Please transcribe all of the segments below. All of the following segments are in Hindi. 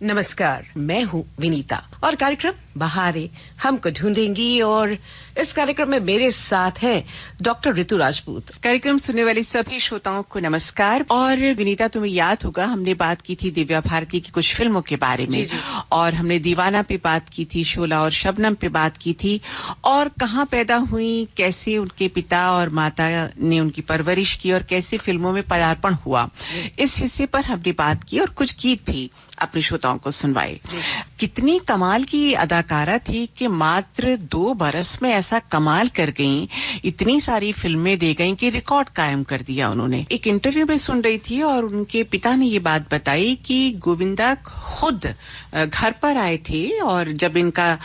नमस्कार, मैं हूँ विनीता और कार्यक्रम बहारें हमको ढूंढेंगी और इस कार्यक्रम में मेरे साथ हैं डॉक्टर ऋतु राजपूत। कार्यक्रम सुनने वाले सभी श्रोताओं को नमस्कार। और विनीता, तुम्हें याद होगा हमने बात की थी दिव्या भारती की कुछ फिल्मों के बारे में। जी। और हमने दीवाना पे बात की थी, शोला और शबनम पे बात की थी, और कहाँ पैदा हुई, कैसे उनके पिता और माता ने उनकी परवरिश की और कैसे फिल्मों में पदार्पण हुआ, इस हिस्से पर हमने बात की और कुछ गीत भी अपने श्रोताओं को सुनवाए। कितनी कमाल की अदाकारा थी कि मात्र 2 बरस में ऐसा कमाल कर गईं, इतनी सारी फिल्में दे गईं कि रिकॉर्ड कायम कर दिया उन्होंने। एक इंटरव्यू में सुन रही थी और उनके पिता ने ये बात बताई कि गोविंदा खुद घर पर आए थे और जब इनका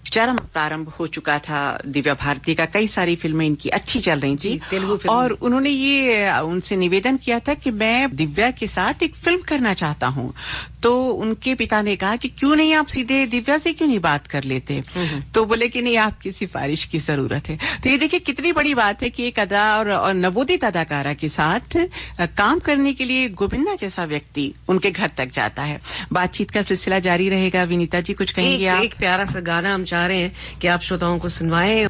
चरम प्रारंभ हो चुका था दिव्या भारती का, कई सारी फिल्में इनकी अच्छी चल रही थी, तेलुगु फिल्म, और उन्होंने ये उनसे निवेदन किया था कि मैं दिव्या के साथ एक फिल्म करना चाहता हूं। तो उनके पिता ने कहा कि क्यों नहीं आप सीधे दिव्या से क्यों नहीं बात कर लेते। तो बोले कि नहीं, आपकी सिफारिश की जरूरत है। तो ये देखिए कितनी बड़ी बात है कि एक अदा और नवोदित अदाकारा के साथ काम करने के लिए गोविंदा जैसा व्यक्ति उनके घर तक जाता है। बातचीत का सिलसिला जारी रहेगा। विनीता जी, कुछ कहेंगे आप? एक प्यारा सा गाना हम चाह रहे हैं कि आप श्रोताओं को सुनवाएं।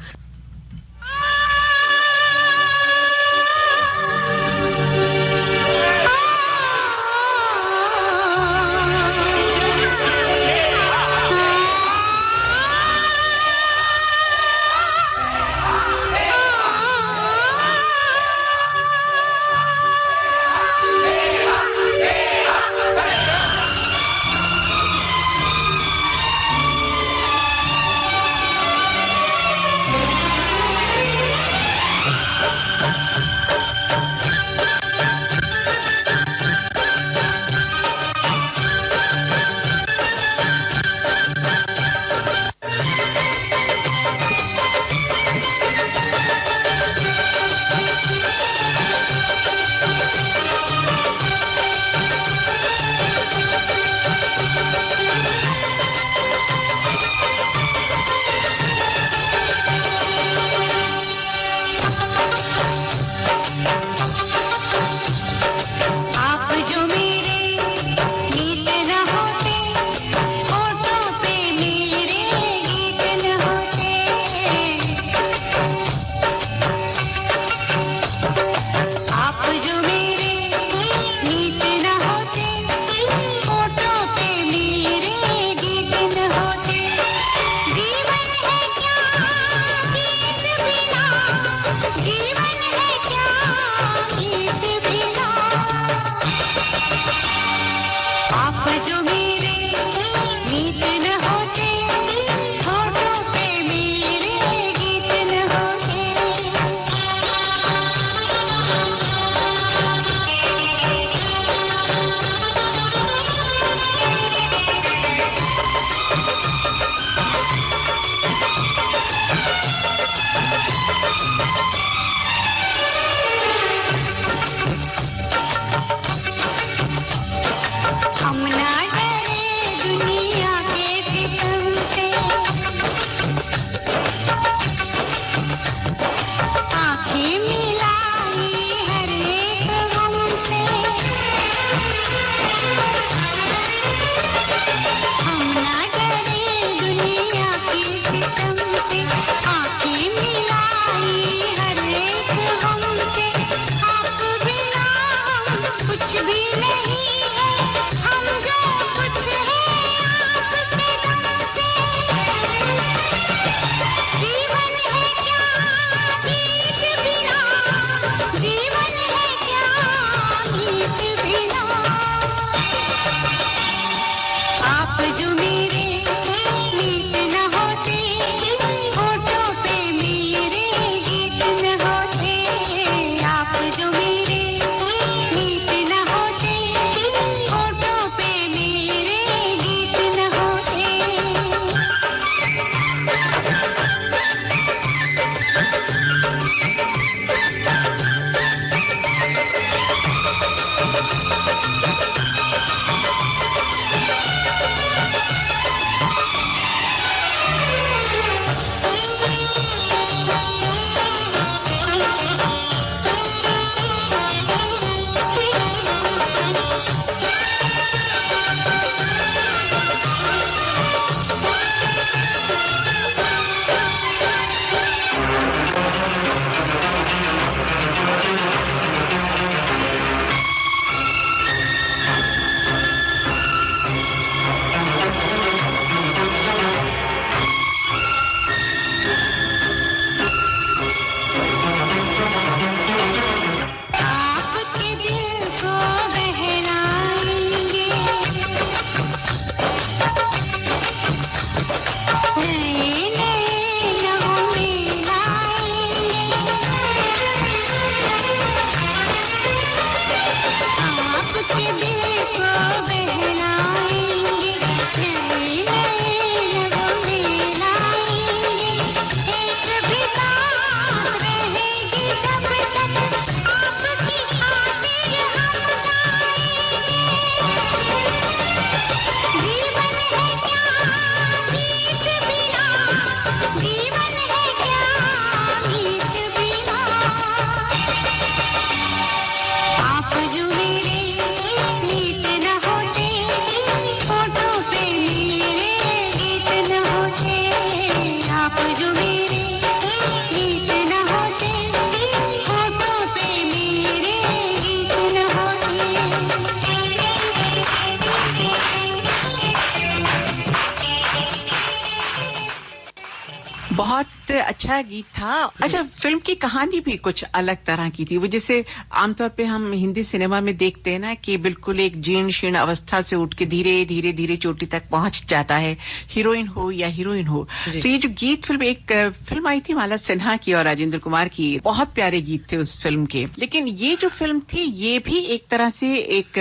बहुत अच्छा गीत था। अच्छा, फिल्म की कहानी भी कुछ अलग तरह की थी। वो जैसे आमतौर पे हम हिंदी सिनेमा में देखते हैं ना कि बिल्कुल एक जीर्ण शीर्ण अवस्था से उठ के धीरे धीरे धीरे चोटी तक पहुंच जाता है, हीरोइन हो या हीरोइन हो। तो ये जो गीत फिल्म, एक फिल्म आई थी माला सिन्हा की और राजेंद्र कुमार की, बहुत प्यारे गीत थे उस फिल्म के। लेकिन ये जो फिल्म थी ये भी एक तरह से एक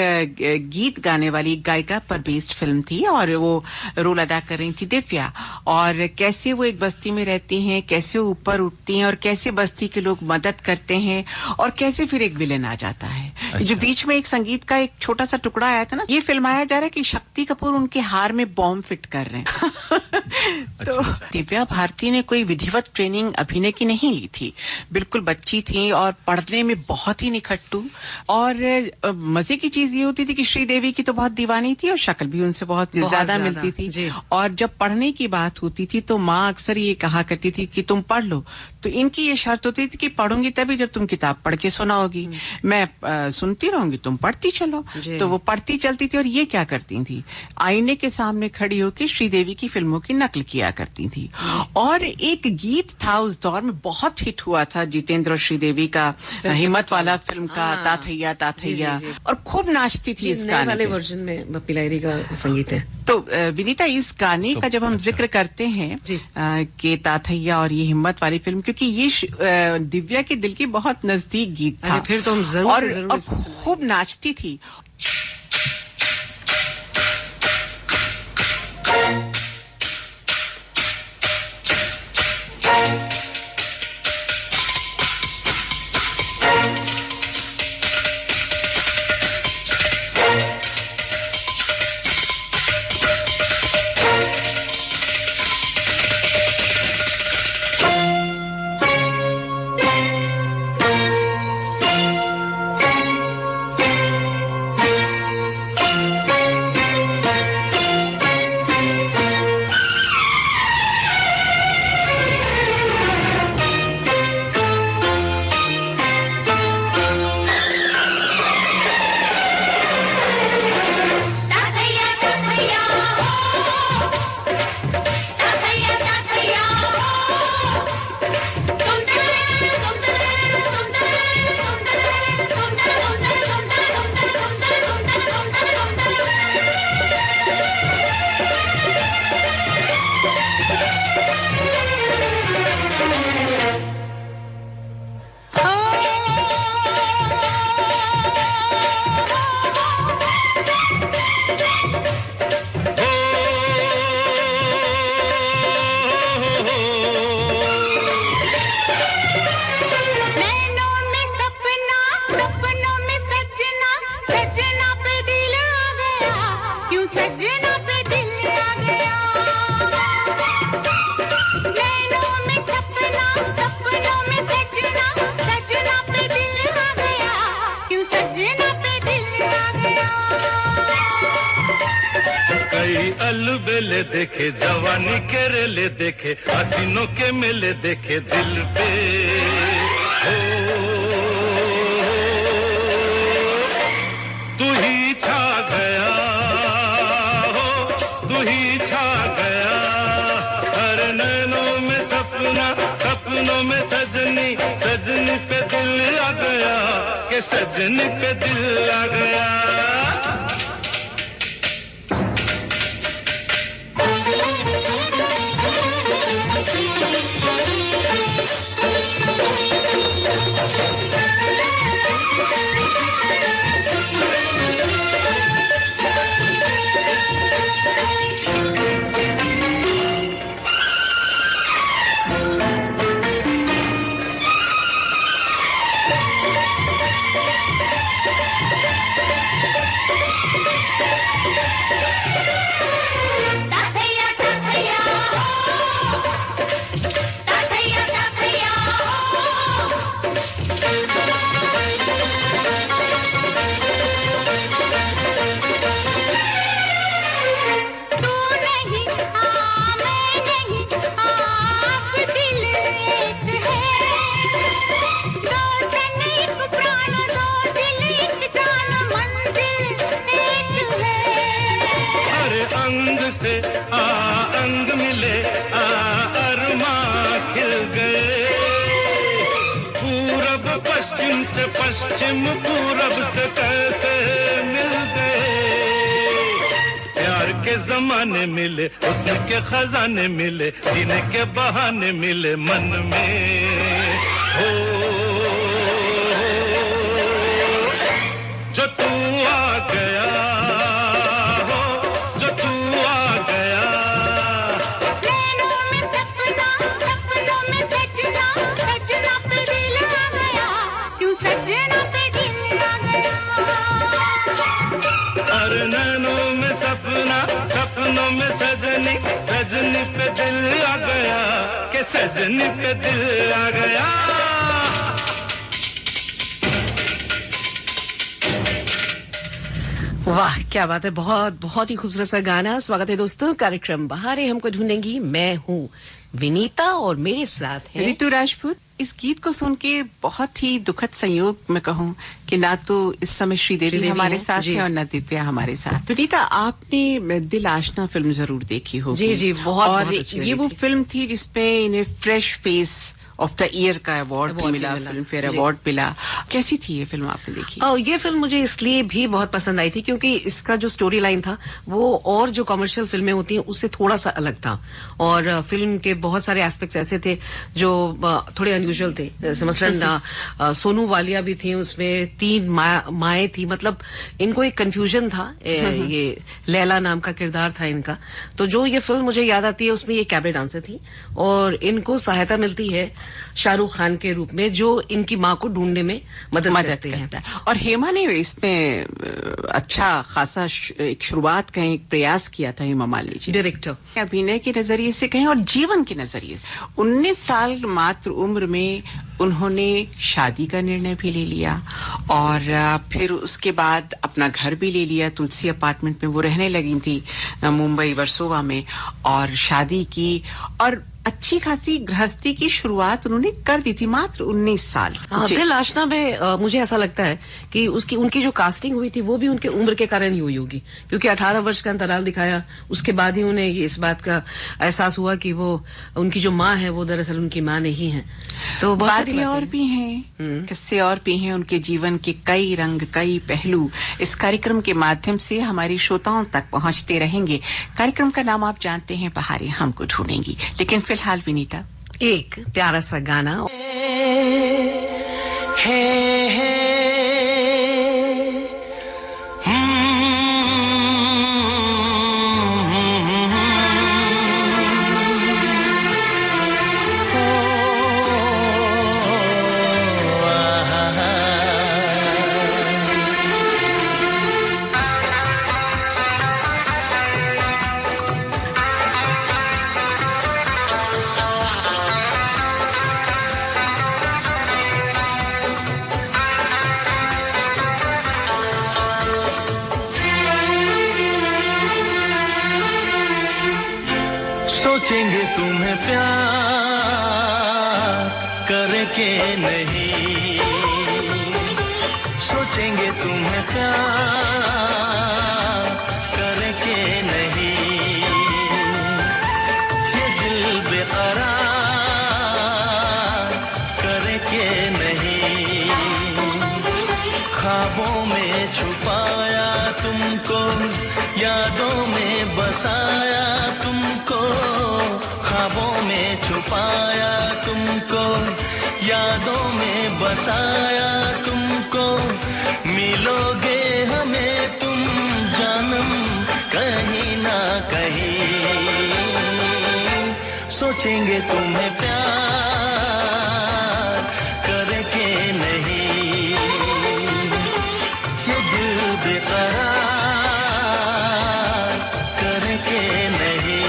गीत गाने वाली गायिका पर बेस्ड फिल्म थी और वो रोल अदा कर रही थी दिव्या। और कैसे वो एक बस्ती में रहती हैं, कैसे वो ऊपर उठती हैं और कैसे बस्ती के लोग मदद करते हैं और कैसे फिर एक विलेन आ जाता है। अच्छा। जो बीच में एक संगीत का एक छोटा सा टुकड़ा आया था ना, ये फिल्माया जा रहा है कि शक्ति कपूर उनके हार में बॉम्ब फिट कर रहे हैं। तो दिव्या भारती ने कोई विधिवत ट्रेनिंग अभिनय की नहीं ली थी, बिल्कुल बच्ची थी और पढ़ने में बहुत ही निखट्टू। और मजे की चीज ये होती थी कि श्रीदेवी की तो बहुत दीवानी थी और शक्ल भी उनसे बहुत ज्यादा मिलती थी। और जब पढ़ने की बात होती थी तो माँ अक्सर ये कहा करती थी कि तुम पढ़ लो, तो इनकी ये शर्त होती थी कि पढ़ूंगी तभी जब तुम किताब पढ़ के सुनाओगी, मैं सुनती रहूंगी, तुम पढ़ती चलो। तो वो पढ़ती चलती थी और ये क्या करती थी, आईने के सामने खड़ी होकर श्रीदेवी की फिल्मों की नकल किया करती थी। और एक गीत था उस दौर में बहुत हिट हुआ था जितेंद्र और श्रीदेवी का, हिम्मत वाला फिल्म का, ताथैया ताथैया, और खूब नाचती थी इस गाने वाले वर्जन में बप्पी लाहिरी का संगीत है। तो विनीता, इस गाने का जब हम जिक्र करते हैं कि ताथैया और ये हिम्मत वाली फिल्म, क्योंकि ये दिव्या के दिल के बहुत नजदीक गीत था, फिर तो हम जरूर और खूब नाचती थी। अलबेले देखे, जवानी के रेले देखे, हसीनों के मेले देखे दिल पे। तू ही छा गया हो, तू ही छा गया, हर नैनों में सपना, सपनों में सजनी, सजनी पे दिल आ गया, के सजनी पे दिल आ गया। अंग से अंग मिले, अरमां खिल गए। पूरब पश्चिम से पश्चिम पूरब से कैसे मिल गए। प्यार के जमाने मिले, हुस्न के खजाने मिले, जीने के बहाने मिले मन में। हो जो तू आ गया, हो जो तू आ गया। नैनों में सपना, सपनों में सजना, सजना पे दिल आ गया, क्यों सजना पे दिल आ गया। अरे नैनों में सपना, सपनों में सजनी, सजनी पे दिल आ गया, के सजनी पे दिल आ गया। वाह, क्या बात है। बहुत बहुत ही खूबसूरत सा गाना। स्वागत है दोस्तों, कार्यक्रम बहारें हमको ढूंढेंगी। मैं हूँ विनीता और मेरे साथ है ऋतु राजपूत। इस गीत को सुन के बहुत ही दुखद संयोग मैं कहूँ कि ना तो इस समय श्रीदेवी श्रीदेवी हमारे हैं, साथ जी। है और न दिव्या हमारे साथ। विनीता, आपने दिल आशना फिल्म जरूर देखी होगी। जी, जी, बहुत और बहुत अच्छी ये लगी वो थी। फिल्म थी जिसपे इन्हें fresh face of the year का अवार्ड भी Award भी मिला, मिला, फिल्म फेयर जी। अवार्ड मिला। कैसी थी ये फिल्म, आपने देखी? और ये फिल्म मुझे इसलिए भी बहुत पसंद आई थी क्योंकि इसका जो स्टोरी लाइन था वो और जो कमर्शियल फिल्में होती हैं उससे थोड़ा सा अलग था। और फिल्म के बहुत सारे एस्पेक्ट्स ऐसे थे जो थोड़े अनयूजुअल थे। जैसे मसलन सोनू वालिया भी थी उसमें, 3 माएँ थी। मतलब इनको एक कंफ्यूजन था। ये लैला नाम का किरदार था इनका। तो जो ये फिल्म मुझे याद आती है उसमें ये कैबरे डांसर थी और इनको सहायता मिलती है शाहरुख खान के रूप में, जो इनकी माँ को ढूंढने में मदद करते हैं। करता है। और हेमा ने इसमें अच्छा खासा एक शुरुआत कहें, एक प्रयास किया था हेमा मालिनी जी। डायरेक्टर अभिनय के नजरिए से कहें और जीवन के नजरिए से 19 साल मात्र उम्र में उन्होंने शादी का निर्णय भी ले लिया और फिर उसके बाद अपना घर भी ले लिया। तुलसी अपार्टमेंट में वो रहने लगी थी मुंबई वर्सोवा में, और शादी की और अच्छी खासी गृहस्थी की शुरुआत उन्होंने कर दी थी मात्र 19 साल। जी। दिल आशना में मुझे ऐसा लगता है कि उनकी जो कास्टिंग हुई थी वो भी उनके उम्र के कारण ही हुई होगी, क्योंकि 18 वर्ष का अंतराल दिखाया। उसके बाद ही उन्हें ये इस बात का एहसास हुआ कि वो उनकी जो माँ है वो दरअसल उनकी माँ नहीं है। तो बहुत सारी बातें और बातें भी हैं, किस्से और भी हैं, उनके जीवन के कई रंग कई पहलू इस कार्यक्रम के माध्यम से हमारी श्रोताओं तक पहुंचते रहेंगे। कार्यक्रम का नाम आप जानते हैं, बहारें हमको ढूंढेंगी। लेकिन फिलहाल विनीता, एक प्यारा सा गाना सोचेंगे तुम्हें प्यार करके नहीं, सोचेंगे तुम्हें प्यार करके नहीं। ये दिल बेकरार करके नहीं, ख्वाबों में छुपाया तुमको, यादों में बसाया तुमको, ख्वाबों में छुपाया तुमको, यादों में बसाया तुमको। मिलोगे हमें तुम जानम कहीं ना कहीं, सोचेंगे तुम्हें प्यार करके नहीं। ये दिल बेकरार करके नहीं।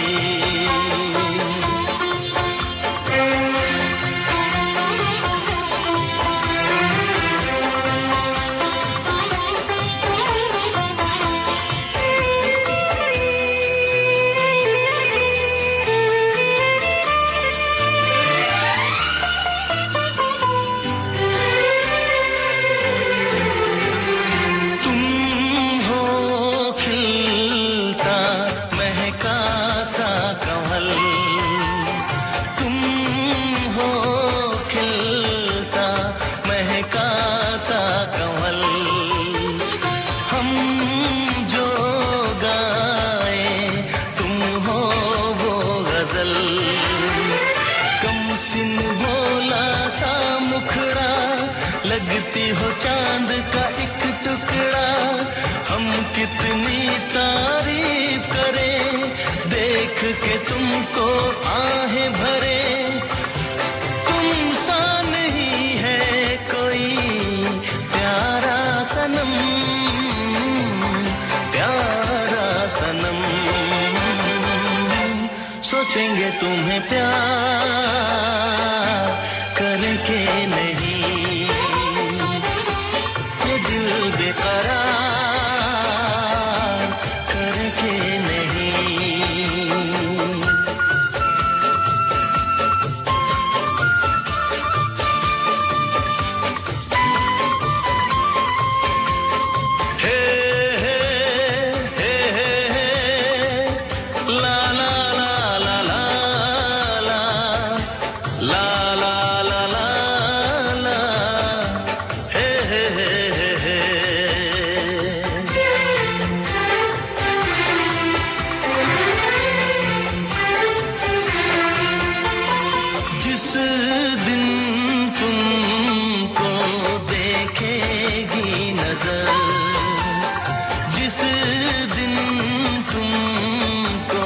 लगती हो चांद का एक टुकड़ा, हम कितनी तारीफ करें, देख के तुमको आहें भरे, तुम सा नहीं है कोई प्यारा सनम, प्यारा सनम, सोचेंगे तुम्हें प्यार करके नहीं, ये दिल बेकरार करके नहीं। हे हे हे हे हे ला ला ला ला ला ला ला ला ला ला ला हे हे हे हे जिस दिन तुमको देखेगी नजर, जिस दिन तुमको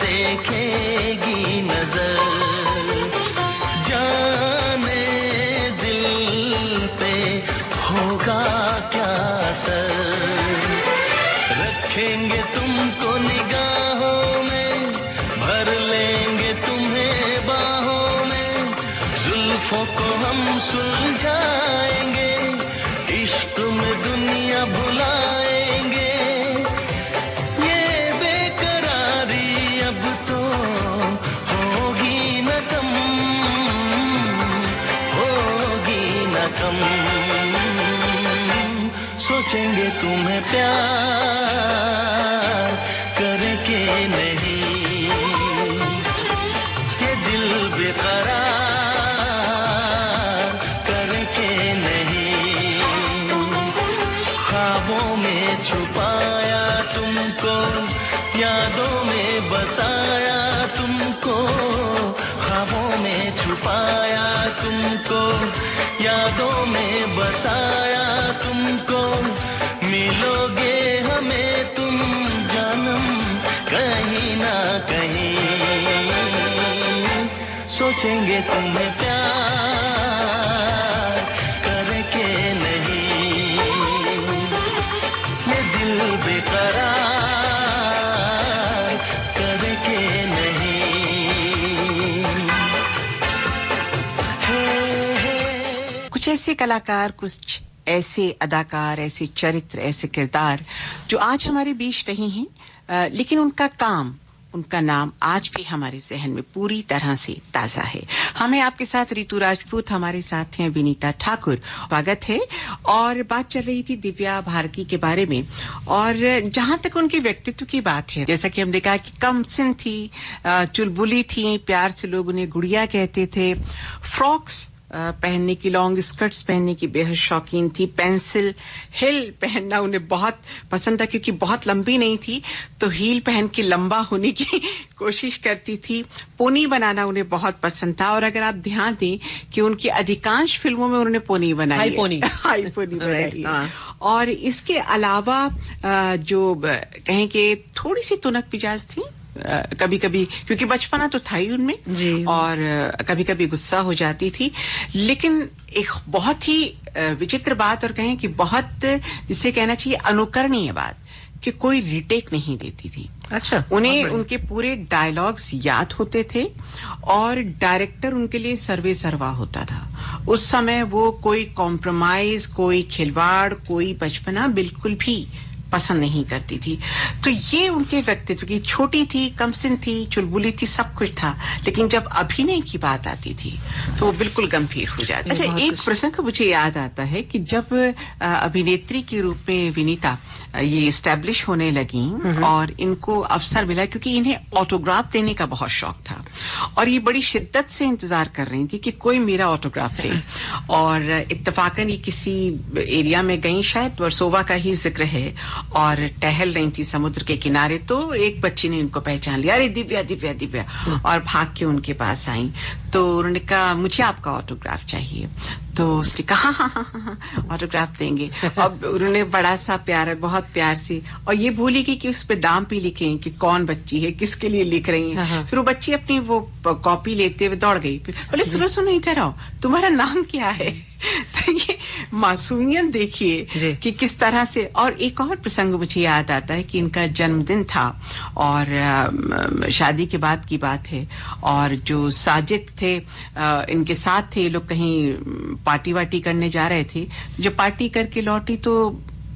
देखेगी नजर, जाने दिल पे होगा क्या असर, रखेंगे तुमको निगाहों में, भर लेंगे तुम्हें बाहों में, जुल्फों को हम सुलझाएंगे, इश्क में दुनिया भुलाएंगे, ये बेकरारी अब तो होगी न कम, होगी न कम, सोचेंगे तुम्हें प्यार करके नहीं, ये दिल बेकरार करके नहीं, ख्वाबों में छुपाया तुमको, यादों में बसाया तुमको, ख्वाबों में छुपाया तुमको, यादों में बसाया तुमको, मिलोगे हमें तुम जानम कहीं ना कहीं, सोचेंगे तुम्हें प्यार करके नहीं, ये दिल बेकरार करके नहीं। हे हे कुछ ऐसे कलाकार, कुछ ऐसे अदाकार, ऐसे चरित्र, ऐसे किरदार जो आज हमारे बीच नहीं हैं, लेकिन उनका काम, उनका नाम आज भी हमारे जहन में पूरी तरह से ताजा है। हमें आपके साथ रितु राजपूत, हमारे साथ हैं विनीता ठाकुर, स्वागत है। और बात चल रही थी दिव्या भारती के बारे में, और जहां तक उनके व्यक्तित्व की बात है, जैसा कि हमने कहा कि कमसिन थी, चुलबुली थी, प्यार से लोग उन्हें गुड़िया कहते थे, फ्रॉक्स पहनने की, लॉन्ग स्कर्ट्स पहनने की बेहद शौकीन थी, पेंसिल हिल पहनना उन्हें बहुत पसंद था, क्योंकि बहुत लंबी नहीं थी तो हील पहन के लंबा होने की कोशिश करती थी, पोनी बनाना उन्हें बहुत पसंद था। और अगर आप ध्यान दें कि उनकी अधिकांश फिल्मों में उन्होंने पोनी बनाई, हाई पोनी हाई पोनी बनाई। हाँ। और इसके अलावा जो कहें कि थोड़ी सी तुनक मिजाज थी कभी कभी, क्योंकि बचपना तो था ही उनमें जी। और कभी कभी गुस्सा हो जाती थी, लेकिन एक बहुत ही विचित्र बात, और कहें कि बहुत, जिसे कहना चाहिए अनुकरणीय बात, कि कोई रिटेक नहीं देती थी। अच्छा, उन्हें उनके पूरे डायलॉग्स याद होते थे और डायरेक्टर उनके लिए सर्वे सर्वा होता था। उस समय वो कोई कॉम्प्रोमाइज, कोई खिलवाड़, कोई बचपना बिल्कुल भी पसंद नहीं करती थी। तो ये उनके व्यक्तित्व की, छोटी थी, कमसिन थी, चुलबुली थी, सब कुछ था, लेकिन जब अभिनय की बात आती थी तो वो बिल्कुल गंभीर हो जाती। अच्छा, एक प्रसंग मुझे याद आता है कि जब अभिनेत्री के रूप में विनीता ये एस्टैब्लिश होने लगी और इनको अवसर मिला, क्योंकि इन्हें ऑटोग्राफ देने का बहुत शौक था और ये बड़ी शिद्दत से इंतजार कर रही थी कि कोई मेरा ऑटोग्राफ दे। और इत्तेफाकन ये किसी एरिया में गई, शायद वर्सोवा का ही जिक्र है, और टहल रही थी समुद्र के किनारे, तो एक बच्ची ने उनको पहचान लिया, अरे दिव्या दिव्या दिव्या, और भाग के उनके पास आई। तो उन्होंने कहा मुझे आपका ऑटोग्राफ चाहिए। तो उसने कहा हाँ ऑटोग्राफ देंगे। अब उन्होंने बड़ा सा प्यार, बहुत प्यार से, और ये भूली कि उस पे दाम पे लिखे हैं कि कौन बच्ची है, किसके लिए लिख रही हाँ, हैं। हाँ। फिर वो बच्ची अपनी वो कॉपी लेते हुए दौड़ गई, बोले सुनो सुनो इधर आओ, तुम्हारा नाम क्या है? तो ये मासूमियत जी। देखिए कि किस तरह से। और एक और प्रसंग मुझे याद आता है कि इनका जन्मदिन था और शादी के बाद की बात है, और जो साजिद थे इनके साथ थे, लोग कहीं पार्टी वार्टी करने जा रहे थे। जब पार्टी करके लौटी तो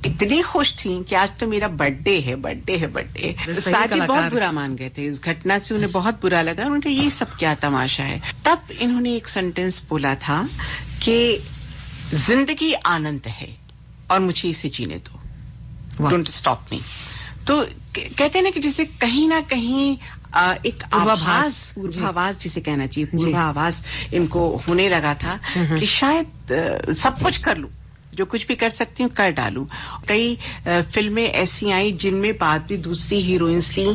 इतनी खुश थी कि आज तो मेरा बर्थडे है, बर्थडे है, बर्थडे। सही साजिद बहुत कलाकार। बुरा मान गए थे इस घटना से, उन्हें बहुत बुरा लगा। उन्होंने ये सब क्या तमाशा है। तब इन्होंने एक सेंटेंस बोला था कि जिंदगी आनंद है और मुझे इसे जीने दो, वाह। Don't stop me. तो कहते हैं ना कि जैसे कहीं ना कहीं एक पूर्वाभास जिसे कहना चाहिए, पूर्वाभास इनको होने लगा था कि शायद सब कुछ कर लूं, जो कुछ भी कर सकती हूँ कर डालूं। कई फिल्में ऐसी आई जिनमें बाद भी दूसरी हीरोइंस थी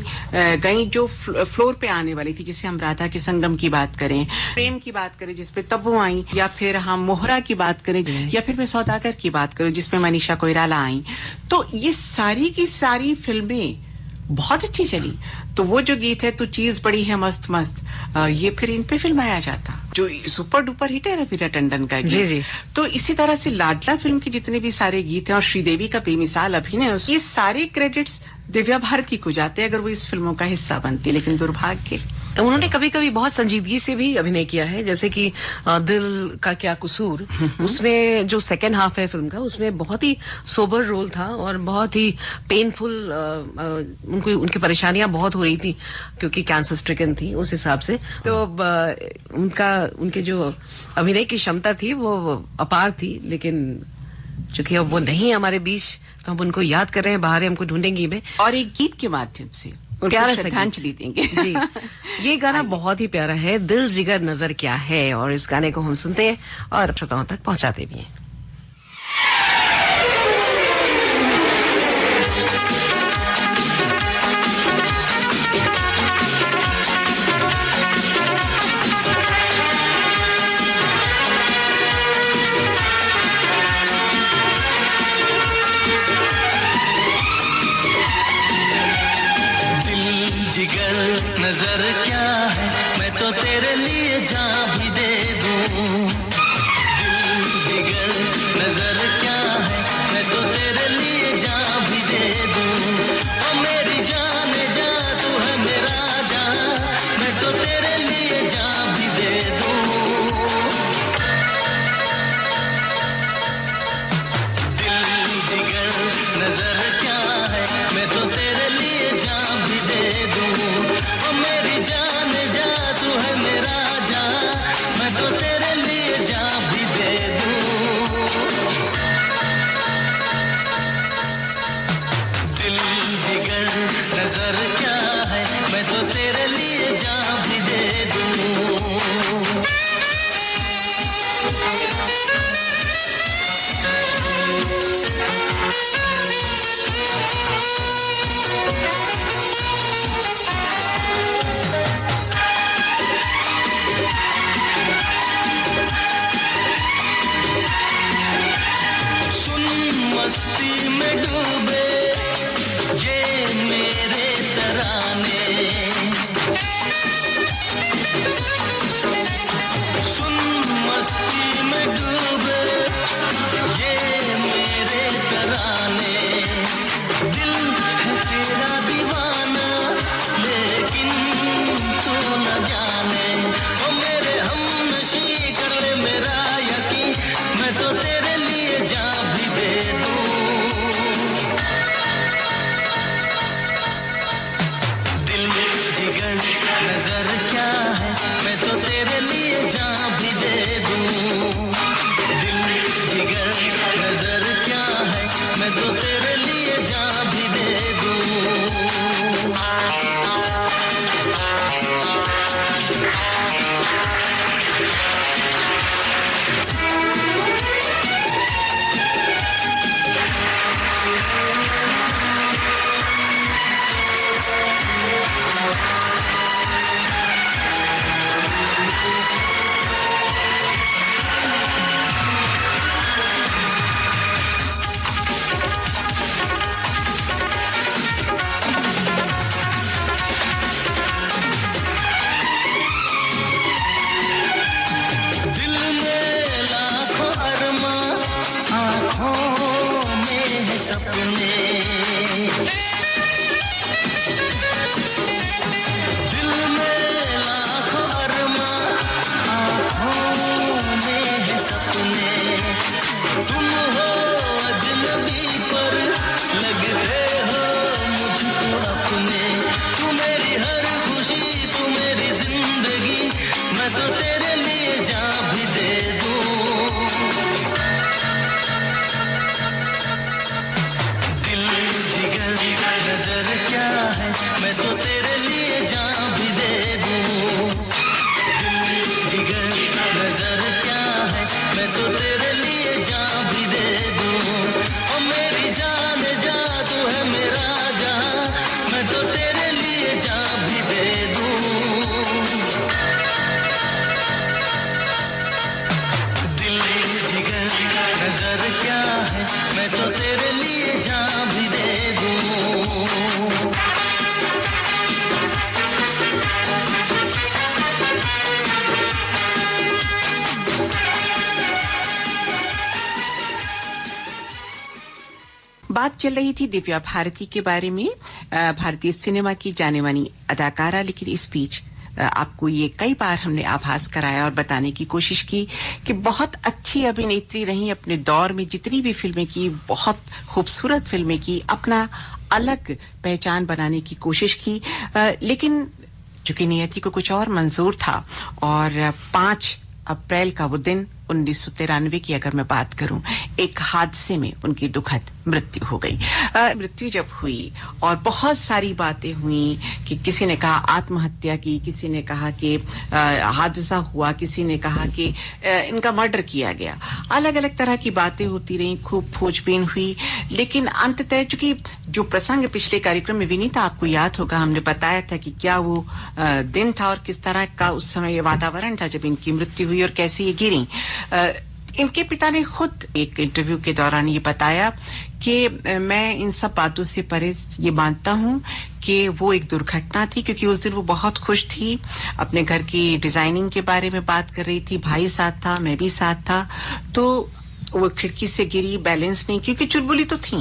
गई जो फ्लोर पे आने वाली थी। जैसे हम राधा के संगम की बात करें, प्रेम की बात करें जिसपे तब्बू आई, या फिर हम मोहरा की बात करें, या फिर मैं सौदागर की बात करूं जिसमें मनीषा कोइराला आई। तो ये सारी की सारी फिल्में बहुत अच्छी चली। तो वो जो गीत है तू चीज बड़ी है मस्त मस्त, ये फिर इन पे फिल्माया जाता, जो सुपर डुपर हिट है रवीना टंडन का जी, जी। गीत। तो इसी तरह से लाडला फिल्म के जितने भी सारे गीत हैं और श्रीदेवी का बेमिसाल अभिनय, ये सारे क्रेडिट्स दिव्या भारती को जाते अगर वो इस फिल्मों का हिस्सा बनती। लेकिन दुर्भाग्य तो उन्होंने कभी कभी बहुत संजीदगी से भी अभिनय किया है, जैसे कि दिल का क्या कसूर, उसमें जो सेकेंड हाफ है फिल्म का, उसमें बहुत ही सोबर रोल था और बहुत ही पेनफुल, उनको उनकी परेशानियां बहुत हो रही थी क्योंकि कैंसर स्ट्रिकन थी उस हिसाब से। तो उनके जो अभिनय की क्षमता थी वो अपार थी, लेकिन चूंकि अब वो नहीं है हमारे बीच तो हम उनको याद कर रहे हैं, बाहर हमको ढूंढेंगी में और एक गीत के माध्यम से प्यारा सा श्रद्धांजलि देंगे। जी, ये गाना बहुत ही प्यारा है, दिल जिगर नजर क्या है, और इस गाने को हम सुनते हैं और श्रोताओं तक पहुंचाते भी हैं। जिगर नजर क्या है, मैं तो तेरे लिए जान भी दे दूं। दिल जिगर नजर क्या है, मैं तो तेरे लिए जान भी दे दूं। ओ मेरी जान जा, तू है मेरा जान, मैं तो तेरे लिए जान भी दे दूं। दिल जिगर नजर क्या है, मैं तो तेरे लिए जान भी दे दूं। ओ मेरी जान जा, तू है मेरा जान, मैं तो तेरे लिए जान भी दे दूं। दिल बात चल रही थी दिव्या भारती के बारे में, भारतीय सिनेमा की जाने मानी अदाकारा, लेकिन इस बीच आपको ये कई बार हमने आभास कराया और बताने की कोशिश की कि बहुत अच्छी अभिनेत्री रही, अपने दौर में जितनी भी फिल्में की, बहुत खूबसूरत फिल्में की, अपना अलग पहचान बनाने की कोशिश की, लेकिन चूंकि नियति को कुछ और मंजूर था और 5 अप्रैल का वो दिन 1993 की अगर मैं बात करूं, एक हादसे में उनकी दुखद मृत्यु हो गई। मृत्यु जब हुई और बहुत सारी बातें हुई कि किसी ने कहा आत्महत्या की, किसी ने कहा कि हादसा हुआ, किसी ने कहा कि इनका मर्डर किया गया, अलग अलग तरह की बातें होती रहीं, खूब खोजबीन हुई, लेकिन अंततः चूंकि जो प्रसंग पिछले कार्यक्रम में विनीता आपको याद होगा, हमने बताया था कि क्या वो दिन था और किस तरह का उस समय वातावरण था जब इनकी मृत्यु हुई और कैसे ये गिरी। इनके पिता ने खुद एक इंटरव्यू के दौरान ये बताया कि मैं इन सब बातों से परे ये मानता हूं कि वो एक दुर्घटना थी, क्योंकि उस दिन वो बहुत खुश थी, अपने घर की डिजाइनिंग के बारे में बात कर रही थी, भाई साथ था, मैं भी साथ था, तो वो खिड़की से गिरी, बैलेंस नहीं, क्योंकि चुलबुली तो थी,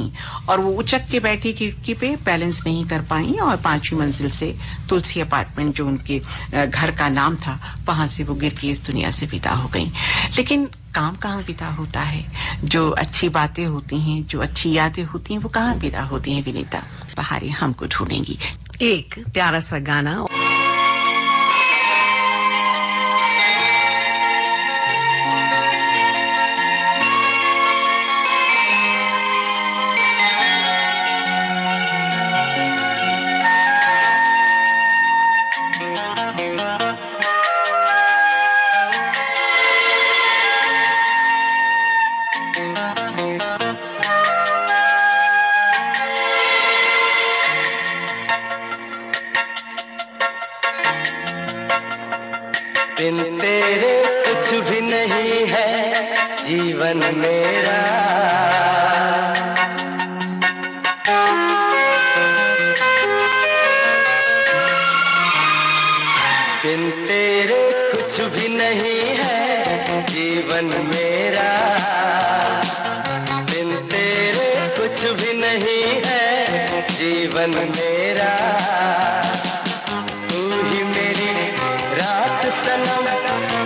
और वो उचक के बैठी खिड़की पे, बैलेंस नहीं कर पाई और 5वीं मंजिल से तुलसी अपार्टमेंट जो उनके घर का नाम था, वहां से वो गिर के इस दुनिया से विदा हो गई। लेकिन काम कहाँ विदा होता है? जो अच्छी बातें होती हैं, जो अच्छी यादें होती हैं, वो कहाँ विदा होती हैं विनीता? बहारें हमको ढूंढेंगी। एक प्यारा सा गाना। बिन तेरे कुछ भी नहीं है जीवन मेरा, बिन तेरे कुछ भी नहीं है जीवन मेरा, बिन तेरे कुछ भी नहीं है जीवन मेरा। तू ही मेरी रात सनम,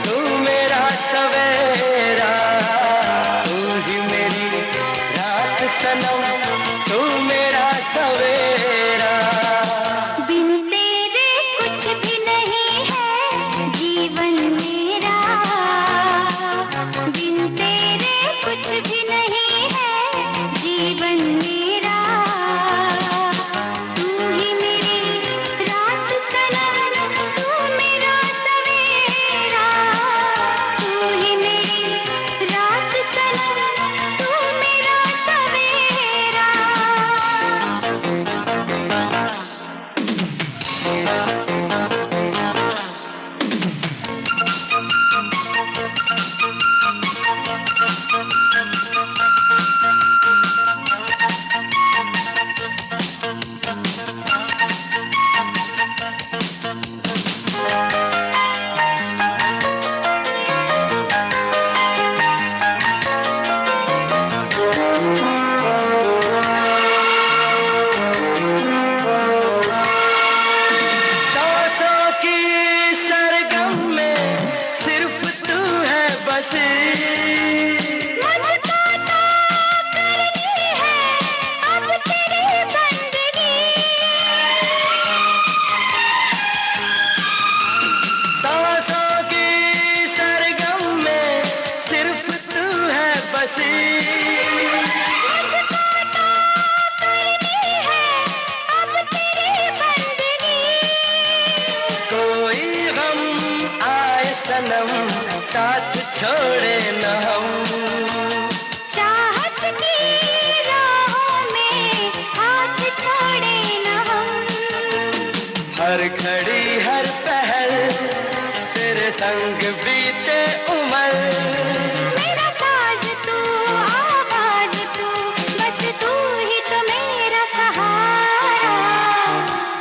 तू मेरा सवेरा, तू ही मेरी रात सनम, तू मेरा सवेरा। बिन तेरे कुछ भी नहीं है जीवन मेरा, बिन तेरे कुछ भी नहीं है जीवन मेरा। तू ही मेरी रात सनम, तू मेरा सवेरा, तू ही मेरी रात सनम, तू मेरा सवेरा। सांसों की सरगम में सिर्फ तू है बसी, मुझको तो करनी है अब तेरी बंदगी। सांसों की सरगम में सिर्फ तू है बसी। मुझको तो करनी है अब तेरी बंदगी। कोई गम आए सनम साथ छोड़े न हम, चाहत की राहों में हाथ छोड़े न हम। हर घड़ी हर पहर तेरे संग बीते उमर। मेरा साज तू, आवाज तू, बस तू ही तो मेरा सहारा।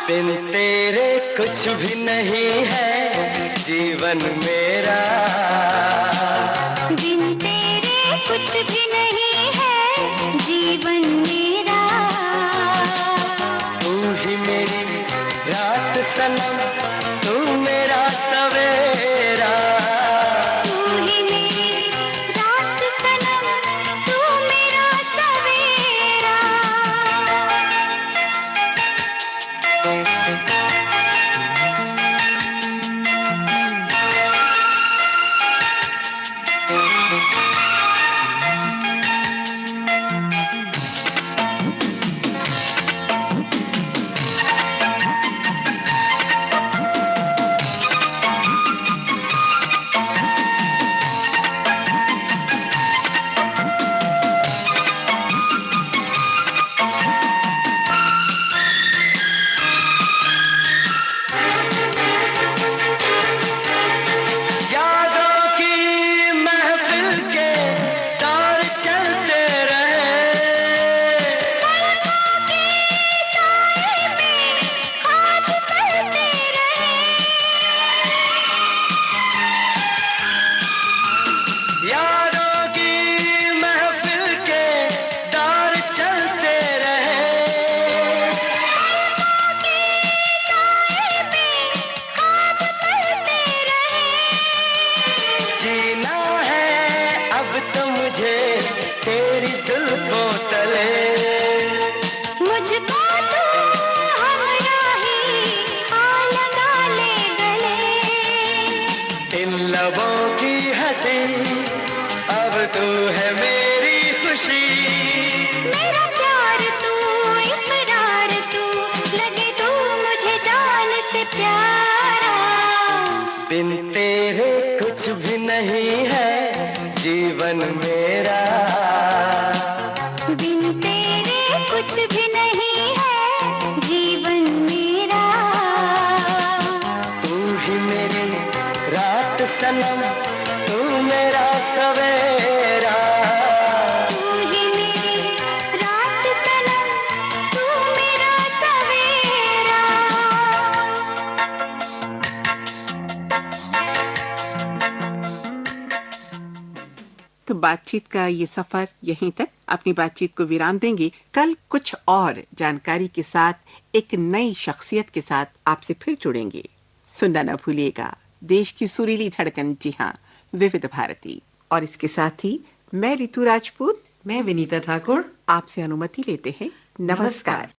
बिन तेरे कुछ भी नहीं है जीवन मेरा, बिन तेरे कुछ भी नहीं है जीवन मेरा। मेरी रात सनम तू मेरा सवेरा तू ही मेरी रात सनम तू मेरा सवेरा यादों की महफिल के तार चलते रहे हाथ चलते रहे यादों की महफिल के तार चलते रहे जीना है अब तो मुझे तेरी जुल्फों तले मुझको तू हमराही हाँ लगा ले गले इन लबों की हंसी अब तू है मेरी खुशी मेरा प्यार तू इकरार तू लगे तू मुझे जान से प्यारा बिन तेरे कुछ भी नहीं है जीवन मेरा बिन तेरे कुछ भी नहीं है जीवन मेरा तू ही मेरी रात सनम तू मेरा सवेरा तू ही मेरी रात सनम तू मेरा सवेरा तो बातचीत का ये सफर यहीं तक। अपनी बातचीत को विराम देंगे। कल कुछ और जानकारी के साथ एक नई शख्सियत के साथ आपसे फिर जुड़ेंगे। सुनना न भूलिएगा देश की सुरीली धड़कन, जी हाँ, विविध भारती। और इसके साथ ही मैं ऋतु राजपूत, मैं विनीता ठाकुर, आपसे अनुमति लेते हैं। नमस्कार।